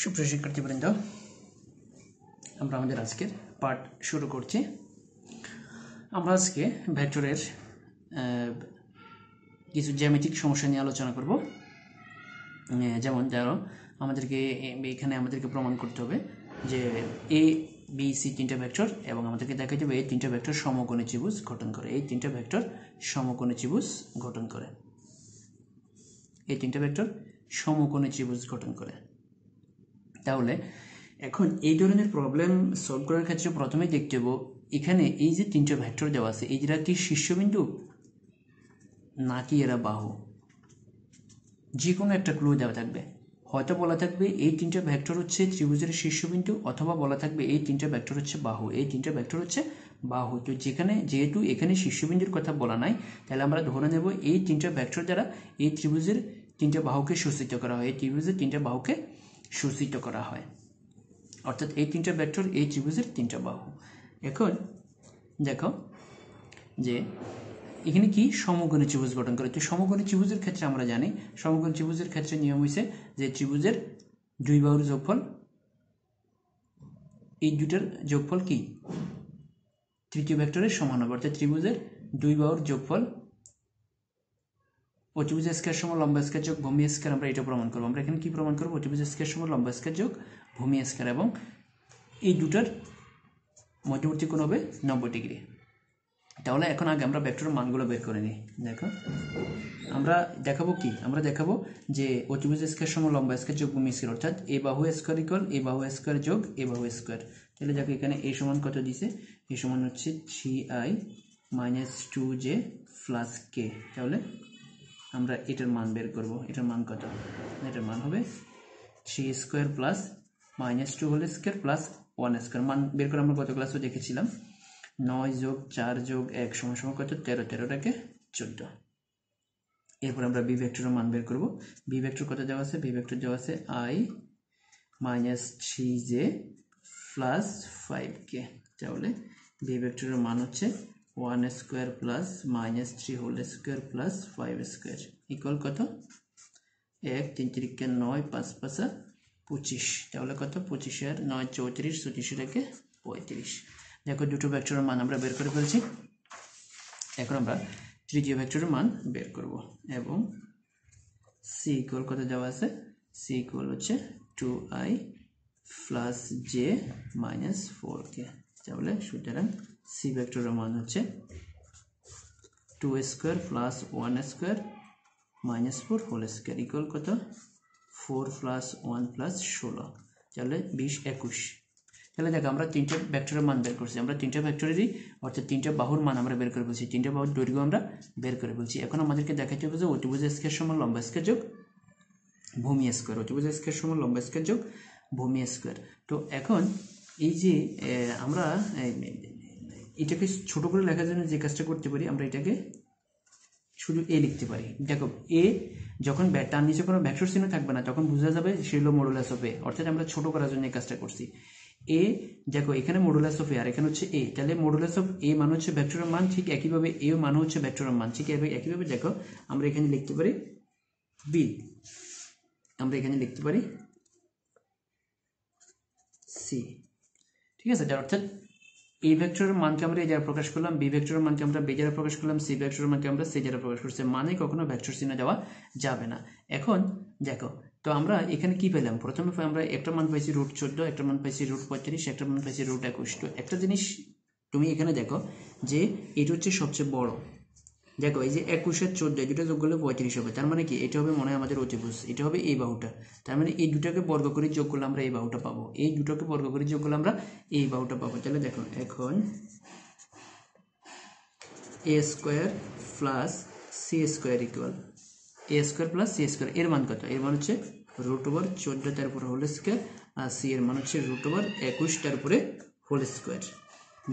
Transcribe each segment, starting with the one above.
সুপ্রিয় শিক্ষার্থীবৃন্দ, আমরা আমাদের আজকের পাঠ শুরু করছি। আমরা আজকে ভেক্টরের কিছু জ্যামিতিক সমস্যা নিয়ে আলোচনা করব। যেমন ধরো আমাদেরকে প্রমাণ করতে হবে যে এ বি সি তিনটা ভেক্টর এবং আমাদেরকে দেখাতে হবে এই তিনটা ভেক্টর সমকোণী ত্রিভুজ গঠন করে। এই তিনটা ভেক্টর সমকোণী ত্রিভুজ গঠন করে। এই তিনটা ভেক্টর সমকোণী ত্রিভুজ গঠন করে। তাহলে এখন এই ধরনের প্রবলেম সলভ করার ক্ষেত্রে প্রথমেই দেখতে হবে এখানে এই যে তিনটা ভেক্টর দেওয়া আছে এরা কি শীর্ষবিন্দু নাকি এরা বাহু। যে কোনো একটা ক্লু দেওয়া থাকবে, হয়তো বলা থাকবে এই তিনটা ভেক্টর হচ্ছে ত্রিভুজের শীর্ষবিন্দু, অথবা বলা থাকবে এই তিনটা ভেক্টর হচ্ছে বাহু। এই তিনটা ভেক্টর হচ্ছে বাহু। তো যেহেতু এখানে শীর্ষবিন্দুর কথা বলা নাই, তাহলে আমরা ধরে নেব এই তিনটা ভেক্টর দ্বারা এই ত্রিভুজের তিনটা বাহুকে সূচিত করা হয়। এই ত্রিভুজের তিনটা বাহুকে সূচিত করা হয়, অর্থাৎ এই তিনটা ভেক্টর এই ত্রিভুজের তিনটা বাহু। এখন দেখো যে এখানে কি সমকোণী ত্রিভুজ গঠন করে। তো সমকোণী ত্রিভুজের ক্ষেত্রে আমরা জানি সমকোণী ত্রিভুজের ক্ষেত্রে নিয়ম হয়েছে যে ত্রিভুজের দুই বাহুর যোগফল, এই দুটার যোগফল কি তৃতীয় ভেক্টরের সমান হবে। অর্থাৎ ত্রিভুজের দুই বাহুর যোগফল অতিভুজ স্কয়ার সমান লম্বা স্কয়ার যোগ ভূমি স্কয়ার। আমরা এটা প্রমাণ করব। আমরা এখানে কি প্রমাণ করব? অতিভুজ স্কয়ার সমান লম্বা স্কয়ার যোগ ভূমি স্কয়ার, এবং এই দুটার মধ্যবর্তী কোণ হবে 90 ডিগ্রি। তাহলে এখন আগে আমরা ভেক্টরের মানগুলো বের করে নিই। দেখো আমরা দেখাবো কি, আমরা দেখাবো যে অতিভুজ স্কয়ার সমান লম্বা স্কয়ার যোগ ভূমি স্কয়ার, অর্থাৎ এ বাহু স্কয়ার ইকুয়াল এ বাহু স্কয়ার যোগ এ বাহু স্কয়ার। তাহলে দেখো এখানে এ সমান কত দিছে, এ সমান হচ্ছে 3i - 2j + k। তাহলে আমরা এটার মান বের করব। এটার মান কত? এটার মান হবে 3 square plus -2 whole square plus 1 square. মান বের করে আমরা গত ক্লাসে দেখেছিলাম 9 যোগ 4 যোগ 1 সমান কত? 13, 13টাকে 14। এরপর আমরা বি ভেক্টরের মান বের করব। বি ভেক্টর কত দেওয়া আছে? বি ভেক্টর দেওয়া আছে i - 3j + 5k। তাহলে বি ভেক্টরের মান হচ্ছে 1 square plus -3 whole square plus 5 square equal কত? 1 3 3 9 5 5 25। তাহলে কত? 25 আর 9 34, 34 থেকে 35। দেখো দুটো ভেক্টরের মান আমরা বের করে ফেলছি। এখন আমরা তৃতীয় ভেক্টরের মান বের করব, এবং সি ইকুয়াল কত দেওয়া আছে? সি ইকুয়াল হচ্ছে 2i + j - 4k। তাহলে সুতরাং সি ভেক্টরের মান হচ্ছে 2 square plus 1 square -4 whole square equal কত? 4 + 1 + 16। তাহলে 20 21। তাহলে দেখো আমরা তিনটা ভেক্টরের মান বের করছি। আমরা তিনটা ভেক্টরেরই অর্থাৎ তিনটা বাহুর মান আমরা বের করে ফেলছি। তিনটা বাহুর দৈর্ঘ্য আমরা বের করে ফেলছি। এখন আমাদেরকে দেখাতে হবে যে অতিভুজ স্কয়ার সমান লম্বা স্কয়ার যোগ ভূমি স্কয়ার। অতিভুজ স্কয়ার সমান লম্বা স্কয়ার যোগ ভূমি স্কয়ার। তো এখন এই যে আমরা এটাকে ছোট করে লেখার জন্য যে কাজটা করতে পারি, আমরা এটাকে শুধু এ লিখতে পারি। দেখো এ যখন তার নিচে কোনো ভেক্টর চিহ্ন থাকবে না তখন বোঝা যাবে সে হলো মডুলাস অফ এ। অর্থাৎ আমরা ছোট করার জন্য এই কাজটা করছি। এ দেখো এখানে মডুলাস অফ এ আর এখানে হচ্ছে এ, তাহলে মডুলাস অফ এ মান হচ্ছে ভেক্টরের মান, ঠিক একইভাবে এ মান হচ্ছে ভেক্টরের মান। ঠিক একইভাবে দেখো আমরা এখানে লিখতে পারি বি, আমরা এখানে লিখতে পারি সি। ঠিক আছে, যার অর্থাৎ এই ভেক্টরের মানকে আমরা এই দ্বারা প্রকাশ করলাম, বি ভেক্টরের মানকে আমরা বি দ্বারা প্রকাশ করলাম, সি ভেক্টরের মানকে আমরা সি দ্বারা প্রকাশ করছি। মানে কখনো ভেক্টর চিহ্ন দেওয়া যাবে না। এখন দেখো তো আমরা এখানে কি পেলাম? প্রথমে আমরা একটা মান পাইছি √14, একটা মান পাইছি √35, একটা মান পাইছি √21। তো একটা জিনিস তুমি এখানে দেখো যে এটা হচ্ছে সবচেয়ে বড়। দেখো এই যে 21 আর 14 এই দুটো যোগ করলে 35 হবে। তার মানে কি এটা হবে মনে হয় আমাদের অতিভুজ, এটা হবে এই বাহুটা। তার মানে এই দুটাকে বর্গ করে যোগ করলে আমরা এই বাহুটা পাবো। এই দুটোকে বর্গ করে যোগ করলে আমরা এই বাহুটা পাবো। তাহলে দেখো এখন a square plus c square equal a square plus c square. এর মান কত? এর মান হচ্ছে √14 তার উপরে হোল স্কয়ার, আর সি এর মান হচ্ছে √21 তার উপরে হোল স্কয়ার,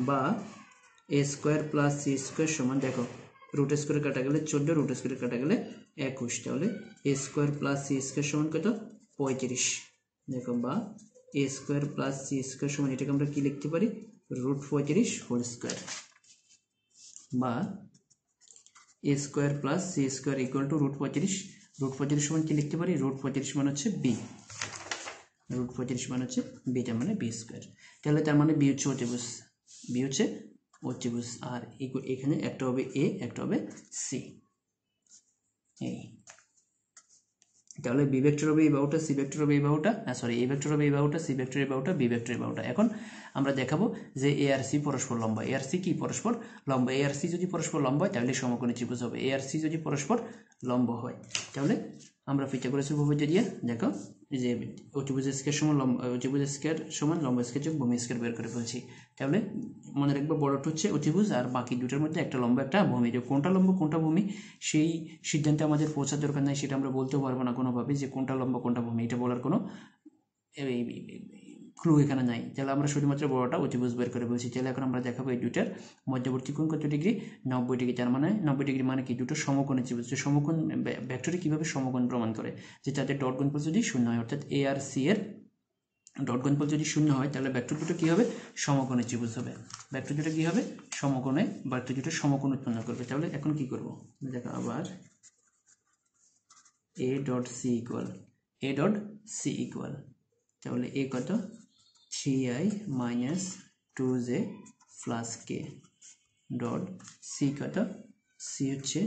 বা a square plus c square সমান দেখো রুট স্কয়ার কাটা গেলে 14, রুট স্কয়ার কাটা গেলে 21। তাহলে a square plus c square সমান কত? 35। দেখো বা a square plus c square সমান এটাকে আমরা কি লিখতে পারি? √35 হোল স্কয়ার, বা a square plus c square equal to √35। √35 সমান কি লিখতে পারি? √35 মান হচ্ছে বি। রুট 35 মানে হচ্ছে বি, তার মানে বি স্কোয়ার। তাহলে তার মানে বি হচ্ছে অতিভুজ, বি হচ্ছে অতিভুজ। আর এখানে একটা হবে এ, একটা হবে সি। এই তাহলে বি ভেক্টর হবে এই বাহুটা, সি ভেক্টর হবে এই বাহুটা, সরি এ ভেক্টর হবে এই বাহুটা, সি ভেক্টর এই বাহুটা, বি ভেক্টর এই বাহুটা। এখন আমরা দেখাবো যে এ আর সি পরস্পর লম্বা। এ আর সি কি পরস্পর লম্বা। এ আর সি যদি পরস্পর লম্বা হয় তাহলে সমকোণী ত্রিভুজ হবে। এ আর সি যদি পরস্পর লম্বা হয় তাহলে আমরা পিথাগোরাসের উপপাদ্য দিয়ে দেখো যে অতিভুজ স্কয়ার সমান লম্বা, অতিভুজ স্কয়ার সমান লম্বা স্কয়ার যোগ ভূমি স্কয়ার বের করে ফেলছি। তাহলে মনে রাখবো বড়টা হচ্ছে অতিভুজ আর বাকি দুটোর মধ্যে একটা লম্বা একটা ভূমি। যে কোনটা লম্বা কোনটা ভূমি সেই সিদ্ধান্তে আমাদের পৌঁছার দরকার নাই, সেটা আমরা বলতেও পারবো না কোনোভাবে যে কোনটা লম্বা কোনটা ভূমি, এটা বলার কোনো ক্লু এখানে নাই। তাহলে আমরা শুধুমাত্র বড়টা অতিভুজ বের করে বলছি। তাহলে এখন আমরা দেখাবো এই দুটার মধ্যবর্তী কোণ কত ডিগ্রি, 90 ডিগ্রি। তার মানে 90 ডিগ্রি মানে কি দুটো সমকোণী ত্রিভুজ। সমকোণ ভেক্টরে কিভাবে সমকোণ প্রমাণ করে, যে তাদের ডট গুণফল যদি শূন্য হয়, অর্থাৎ এ আর সি এর ডট গুণফল যদি শূন্য হয় তাহলে ভেক্টর দুটো কি হবে, সমকোণী ত্রিভুজ হবে। ভেক্টর দুটো কি হবে, সমকোণে, ভেক্টর দুটো সমকোণ উৎপন্ন করবে। তাহলে এখন কি করব, দেখো আবার a dot c equal, a dot c equal, তাহলে এ কত 3i minus 2j plus k dot c কত, সি হচ্ছে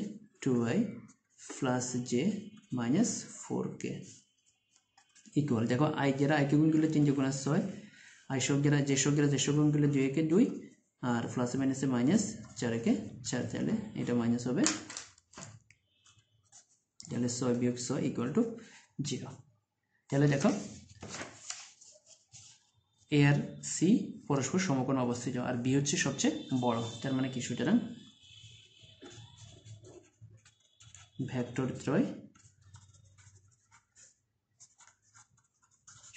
2i plus j minus 4k equal. দেখো আই যারা আইকে গুণ করলে 3 গুণ 6, আই সব যারা যে সব গুণ করলে 2 একে 2 আর প্লাস মাইনাসে মাইনাস 4 একে 4, তাহলে এটা মাইনাস হবে, তাহলে 6 বিয়োগ 6 ইকুয়াল টু 0। তাহলে দেখো এ আর সি পরস্পর সমকোণ অবস্থিত আর বি হচ্ছে সবচেয়ে বড়। তার মানে কি, সুতরাং ভেক্টর ত্রয়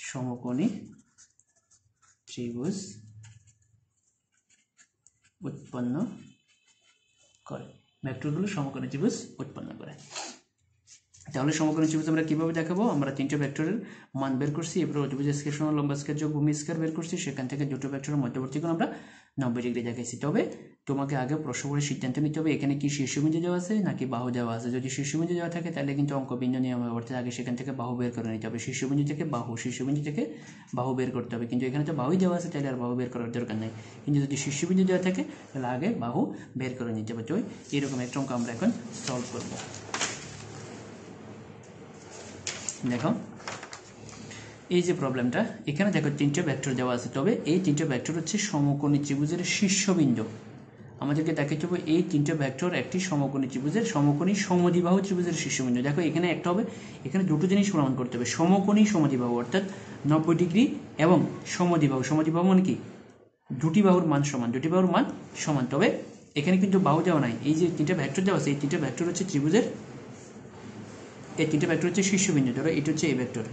সমকোণী ত্রিভুজ উৎপন্ন করে, ভেক্টরগুলো সমকোণী ত্রিভুজ উৎপন্ন করে। তাহলে সমকোণী ত্রিভুজ আমরা কিভাবে দেখাবো, আমরা তিনটে ভেক্টরের মান বের করছি, এরপর অতিভুজ স্কয়ার সমান লম্বা স্কয়ার যোগ ভূমি স্কয়ার বের করছি, সেখান থেকে দুটো ভেক্টরের মধ্যবর্তী কোণ আমরা 90 ডিগ্রি দেখাইছি। তবে তোমাকে আগে প্রশ্ন করে সিদ্ধান্ত নিতে হবে এখানে কি শীর্ষবিন্দু দেওয়া আছে নাকি বাহু দেওয়া আছে। যদি শীর্ষবিন্দু দেওয়া থাকে তাহলে কিন্তু অঙ্ক ভিন্ন নিয়ম হবে, অর্থাৎ আগে সেখান থেকে বাহু বের করে নিতে হবে। শীর্ষবিন্দু থেকে বাহু বের করতে হবে, কিন্তু এখানে তো বাহুই দেওয়া আছে তাহলে আর বাহু বের করার দরকার নেই। কিন্তু যদি শীর্ষবিন্দু দেওয়া থাকে তাহলে আগে বাহু বের করে নিতে হবে। তো এরকম একটা অঙ্ক আমরা এখন সলভ করব। দেখো এই যে প্রবলেমটা, এখানে দেখো তিনটে ভেক্টর দেওয়া আছে, তবে এই তিনটে ভেক্টর হচ্ছে সমকোণী ত্রিভুজের শীর্ষবিন্দু। আমাদেরকে দেখাতে হবে এই তিনটে ভেক্টর একটি সমকোণী ত্রিভুজের সমকোণী সমদ্বিবাহু ত্রিভুজের শীর্ষবিন্দু। দেখো এখানে একটা হবে, এখানে দুটো জিনিস প্রমাণ করতে হবে, সমকোণী সমদ্বিবাহু অর্থাৎ 90 ডিগ্রি এবং সমদ্বিবাহু। সমদ্বিবাহু মানে কি, দুটি বাহুর মান সমান, দুটি বাহুর মান সমান। তবে এখানে কিন্তু বাহু দেওয়া নাই, এই যে তিনটে ভেক্টর দেওয়া আছে এই তিনটে ভেক্টর হচ্ছে ত্রিভুজের, এই তিনটে ভেক্টর হচ্ছে শীর্ষবিন্দু। ধরো এটা হচ্ছে এ ভেক্টর,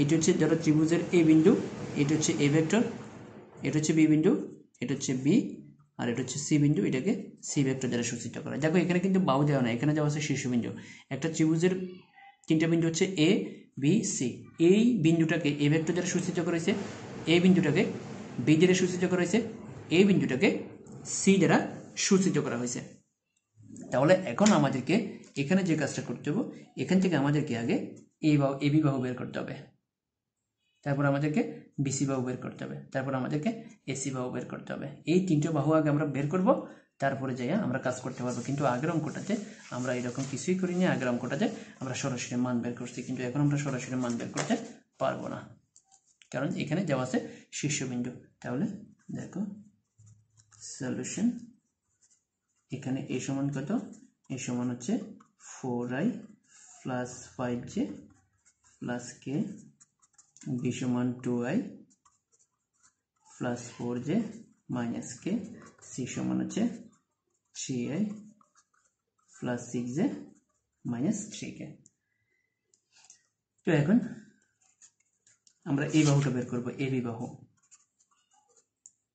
এটা হচ্ছে ধরো ত্রিভুজের এ বিন্দু, এটা হচ্ছে এ ভেক্টর, এটা হচ্ছে বি বিন্দু, এটা হচ্ছে বি, আর এটা হচ্ছে সি বিন্দু, এটাকে সি ভেক্টর দ্বারা সূচিত করা। দেখো এখানে কিন্তু বাহু দেওয়া নাই, এখানে দেওয়া আছে শীর্ষবিন্দু। একটা ত্রিভুজের তিনটা বিন্দু হচ্ছে এ বি সি, এই বিন্দুটাকে এ ভেক্টর দ্বারা সূচিত করেছে, এই বিন্দুটাকে বি দ্বারা সূচিত করা হয়েছে, এই বিন্দুটাকে সি দ্বারা সূচিত করা হয়েছে। তাহলে এখন আমাদেরকে এখানে যে কাজটা করতে হবে, এখান থেকে আমাদেরকে আগে এ বি বাহু বের করতে হবে, তারপর আমাদেরকে বিসি বাহু বের করতে হবে, তারপর আমাদেরকে এসি বাহু বের করতে হবে। এই তিনটে বাহু আগে আমরা বের করব, তারপরে যাইয়া আমরা কাজ করতে পারবো। কিন্তু আগের অঙ্কটাতে আমরা এরকম কিছুই করিনি, আগের অঙ্কটাতে আমরা সরাসরি মান বের করছি, কিন্তু এখন আমরা সরাসরি মান বের করতে পারবো না, কারণ এখানে দেওয়া আছে শীর্ষবিন্দু। তাহলে দেখো সলিউশন, এখানে এ সমান কত, এ সমান হচ্ছে 4i প্লাস 5j প্লাস কে, বি সমান 2i প্লাস 4j মাইনাস কে, সি সমান হচ্ছে 3i plus 6j minus 3k। তো এখন আমরা এই বাহুটা বের করবো, এ বি বাহু,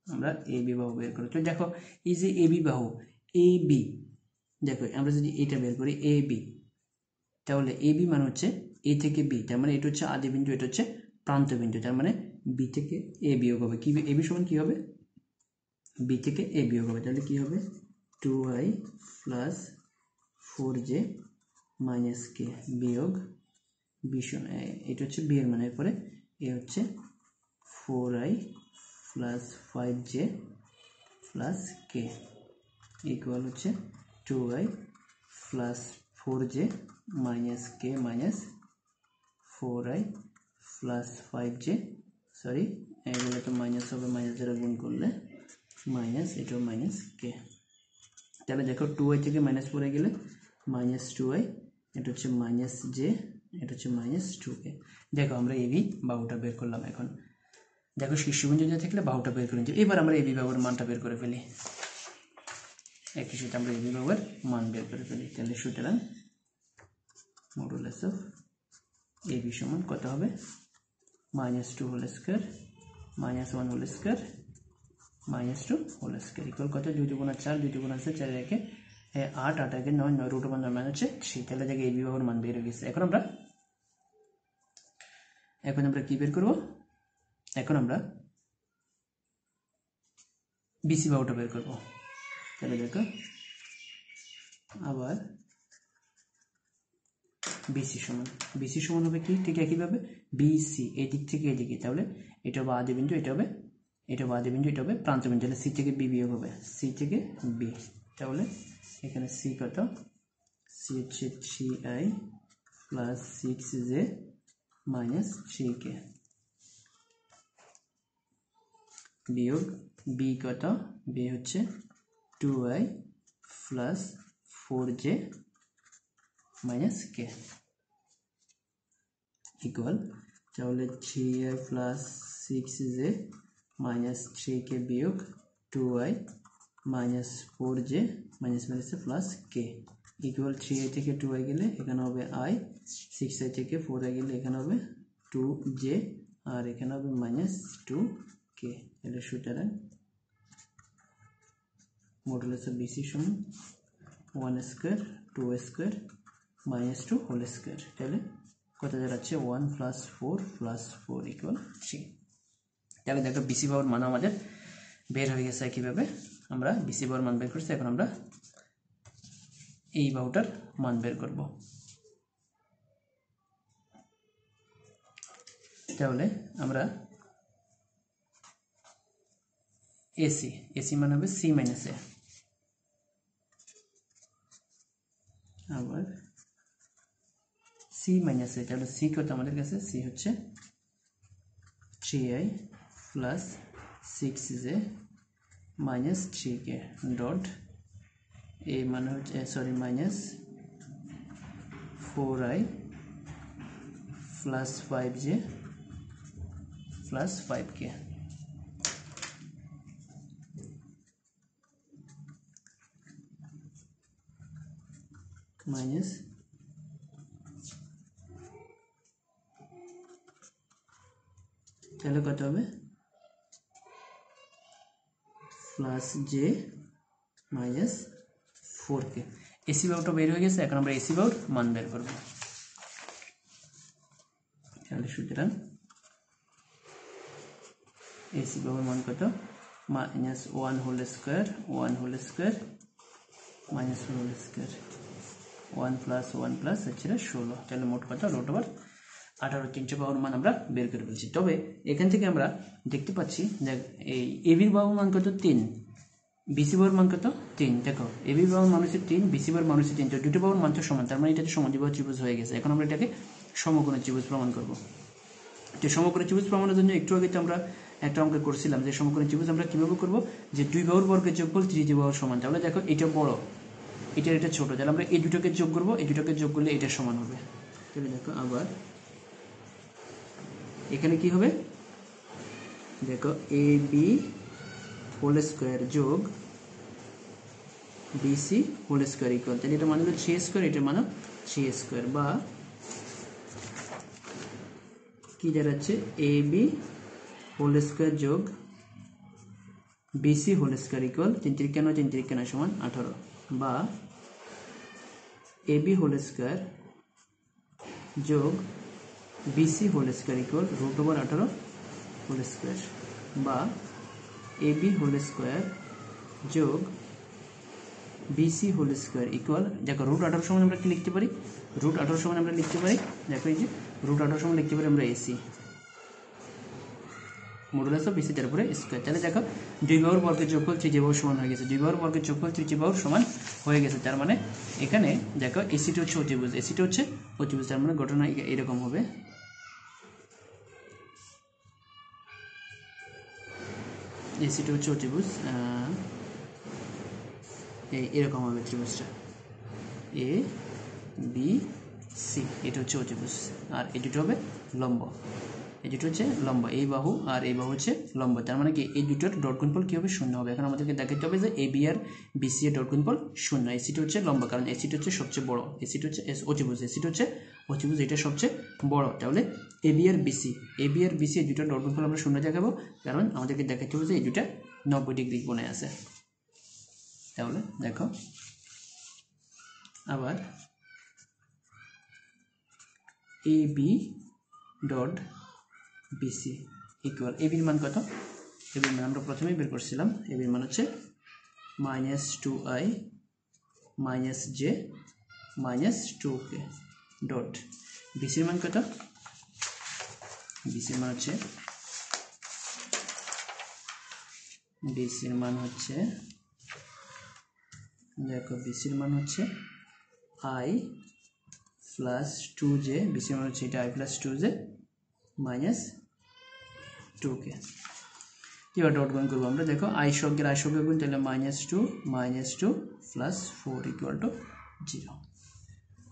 আমরা এ বি বাহু বের করবো। তো দেখো এই যে এ বি বাহু, এ বি, দেখো আমরা যদি এটা বের করি এ বি, তাহলে এ বি মানে হচ্ছে এ থেকে বি, তার মানে এটা হচ্ছে আদি বিন্দু, এটা হচ্ছে প্রান্ত বিন্দু, তার মানে বি থেকে এ বিয়োগ হবে। কি এ বি সমান কি হবে, বি থেকে এ বিয়োগ হবে, তাহলে কি হবে 2i প্লাস 4j মাইনাস কে বিয়োগ বি এটা হচ্ছে বি এর মান, এরপরে এ হচ্ছে 4i প্লাস 5j প্লাস কে ইকুয়াল হচ্ছে 2i plus 4j minus k minus 4i plus 5j, sorry এগুলো তো মাইনাস হবে, মাইনাস দ্বারা গুণ করলে মাইনাস, এটাও মাইনাস কে। তাহলে দেখো 2i থেকে মাইনাস 4i গেলে মাইনাস 2i, এটা হচ্ছে মাইনাস জে, এটা হচ্ছে মাইনাস 2k। দেখো আমরা এবি বাহুটা বের করলাম। এখন দেখো শীর্ষবিন্দু দিয়ে থাকলে বাহুটা বের করে নিচ্ছি। এবার আমরা এবি বাহুর মানটা বের করে ফেলি, একই সাথে আমরা এবি বাহুর মান বের করে ফেলি। তাহলে সুতরাং মডুলাস অফ এবি সমান কত হবে, minus 2 whole square minus 1 whole square minus 2 whole square equal কত, 2 × 4 2 × 4 4 একে 8 8 একে 9 9 √ 9 মান হচ্ছে 3। তাহলে দেখে এবি বাহুর মান বের হয়ে গেছে। এখন আমরা কি বের করব, এখন আমরা বিসি বাহুটা বের করব। তাহলে দেখো আবার বিসি সমান হবে কি, ঠিক একইভাবে বিসি এদিক থেকে এদিকে, তাহলে এটা হবে আদি বিন্দু, এটা হবে আদি বিন্দু, এটা হবে প্রান্ত বিন্দু। তাহলে সি থেকে বি বিয়োগ হবে, সি থেকে বি। তাহলে এখানে সি কত, সি হচ্ছে 3i plus 6j minus 3k বিয়োগ বি কত, বি হচ্ছে 2i plus 4j minus K equal, তাহলে 3i plus 6j minus 3k বিয়োগ 2i মাইনাস 4j মাইনাস মাইনাসে প্লাস কে ইকুয়াল 3i থেকে 2i গেলে এখানে হবে i, 6i থেকে 4i গেলে এখানে হবে 2j আর এখানে হবে মাইনাস 2k। তাহলে সুতরাং মডুলাস অফ বিসি সমান 1 square 2 square minus 2 whole square. তাহলে কত দাঁড়াচ্ছে 1 প্লাস 4 প্লাস 4 ইকুয়াল 3। তাহলে দেখো বিসি বাহুর মান আমাদের বের হয়ে গেছে। কীভাবে আমরা বিসি বাহুর মান বের করছি, এখন আমরা এই বাহুটার মান বের করব। তাহলে আমরা এসি মান হবে সি মাইনাস এ, আবার সি মাইনাস এ। তাহলে সি কত আমাদের কাছে, সি হচ্ছে 3i plus 6j minus 3k dot A মানে হচ্ছে sorry minus 4i plus 5j plus 5k minus তাহলে কত হবে plus j minus 4k। AC বাহুটা বের হয়ে গেছে। এখন আমরা এসি বাহুর মান বের করব। তাহলে সুতরাং এসি বাহুর মান কত, minus 1 whole square minus 1 whole square 1 plus 1 plus হচ্ছে 16। তাহলে মোট কত, রুট ওভার 18 তিনটে বাহুর মান আমরা বের করে ফেলছি। তবে এখান থেকে আমরা দেখতে পাচ্ছি দেখ এই এবির বাহুর মান কত 3, বিসি বাহুর মান কত 3। দেখো এবি বাহুর মান হচ্ছে 3, বিসি বাহুর মান হচ্ছে 3, তো দুটো বাহুর মান তো সমান, তার মানে এটাতে সমদ্বিবাহু ত্রিভুজ হয়ে গেছে। এখন আমরা এটাকে সমকোণী ত্রিভুজ প্রমাণ করব। তো সমকোণী ত্রিভুজ প্রমাণের জন্য একটু আগে তো আমরা একটা অঙ্ক করছিলাম যে সমকোণী ত্রিভুজ আমরা কিভাবে করব, যে দুই বাহুর বর্গের যোগফল তৃতীয় বাহুর সমান। তাহলে দেখো এটা বড়, এটা ছোট, তাহলে আমরা এই দুটোকে যোগ করব, এই দুটোকে যোগ করলে এটা সমান হবে। তাহলে দেখো আবার এখানে কি হবে, দেখো এ বি হোল স্কোয়ার যোগ বিসি হোল স্কোয়ার ইকুয়াল, তাহলে এটা মানে হলো 3 স্কোয়ার, এটা মানে 3 স্কোয়ার, বা কি দাঁড়াচ্ছে এ বি হোল স্কোয়ার যোগ বিসি হোল স্কোয়ার ইকুয়াল 3 3 9 সমান 18, বা এ বি হোল স্কোয়ার যোগ BC whole square equal root over 18 whole square, বা এ বি হোল স্কোয়ার যোগ বিসি হোল স্কোয়ার ইকুয়াল, দেখো রুট 18 সমান আমরা কি লিখতে পারি, রুট 18 সমান আমরা লিখতে পারি, দেখো এই যে রুট আউট সমান লিখতে পারি আমরা এসি মডুলাস অফ বিসি তারপরে স্কোয়ার। তাহলে দেখো 2 বাহুর বর্গের যোগফল 3 বাহুর সমান হয়ে গেছে, 2 বাহুর বর্গের যোগফল 3 বাহুর সমান হয়ে গেছে। তার মানে এখানে দেখো এসিটা হচ্ছে অতিভুজ, এসিটা হচ্ছে অতিভুজ, তার মানে ঘটনা এরকম হবে, এসিটা হচ্ছে অতিভুজ, এরকম হবে ত্রিভুজটা এ বি সি, এটা হচ্ছে অতিভুজ, আর এই দুটো হবে লম্ব, এই দুটো হচ্ছে লম্ব, এই বাহু আর এই বাহু হচ্ছে লম্ব। তার মানে কি এই দুটোর ডট গুণফল কী হবে? শূন্য হবে। এখন আমাদেরকে দেখাতে হবে যে এ বি আর বিসি এর ডট গুণফল শূন্য। এসিটা হচ্ছে লম্ব, কারণ এসিটা হচ্ছে সবচেয়ে বড়, এসিটা হচ্ছে অতিভুজ, এসিটা হচ্ছে অতিভুজ, এটা সবচেয়ে বড়। তাহলে A B R BC, A B R BC এই দুটোর ডট গুণফল আমরা শূন্য দেখাবো, কারণ আমাদেরকে দেখাতে হবে যে এই দুটা 90 ডিগ্রি কোণে আছে। তাহলে দেখো আবার A B dot BC equal, এ বির মান কত? এ বির মান আমরা প্রথমেই বের করছিলাম, এ বির মান হচ্ছে -2i - j - 2k ডট বিসির মান কত? বিসির মান হচ্ছে দেখো বিসির মান হচ্ছে i + 2j, বিসির মান হচ্ছে এটা i + 2j - 2k। এবার ডট গুণ করবো আমরা, দেখো i সঙ্গে গুণ, তাহলে -2 - 2 + 4 = 0।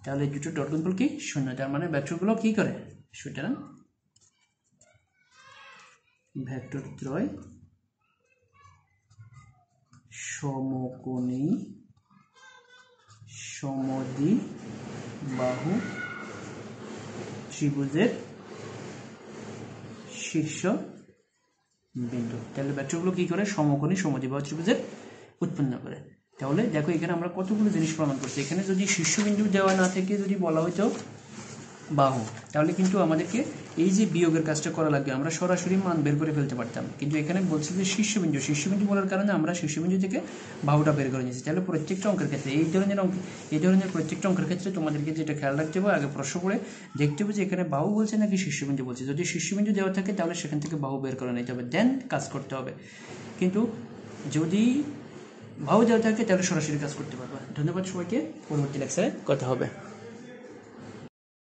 তাহলে দুটো ডট গুণফল কি? শূন্য। তার মানে ভেক্টরগুলো কি করে? সুতরাং ভেক্টর ত্রয় সমকোণী সমদ্বিবাহু ত্রিভুজের শীর্ষ বিন্দু। তাহলে ভেক্টরগুলো কি করে? সমকোণী সমদ্বিবাহু ত্রিভুজের উৎপন্ন করে। তাহলে দেখো এখানে আমরা কতগুলো জিনিস প্রমাণ করছি। এখানে যদি শীর্ষবিন্দু দেওয়া না থেকে যদি বলা হতো বাহু, তাহলে কিন্তু আমাদেরকে এই যে বিয়োগের কাজটা করা লাগবে, আমরা সরাসরি মান বের করে ফেলতে পারতাম। কিন্তু এখানে বলছি যে শীর্ষবিন্দু বলার কারণে আমরা শীর্ষবিন্দু থেকে বাহুটা বের করে নিয়েছি। তাহলে প্রত্যেকটা অঙ্কের ক্ষেত্রে এই ধরনের প্রত্যেকটা অঙ্কের ক্ষেত্রে তোমাদেরকে যেটা খেয়াল রাখতে হবে, আগে প্রশ্ন পড়ে দেখতে হবে যে এখানে বাহু বলছে নাকি শীর্ষবিন্দু বলছে। যদি শীর্ষবিন্দু দেওয়া থাকে তাহলে সেখান থেকে বাহু বের করে নিতে হবে, দেন কাজ করতে হবে। কিন্তু যদি বাহু দেওয়া থাকে তাহলে সরাসরি কাজ করতে পারবে। ধন্যবাদ সবাইকে, পরবর্তী লেকচারে কথা হবে।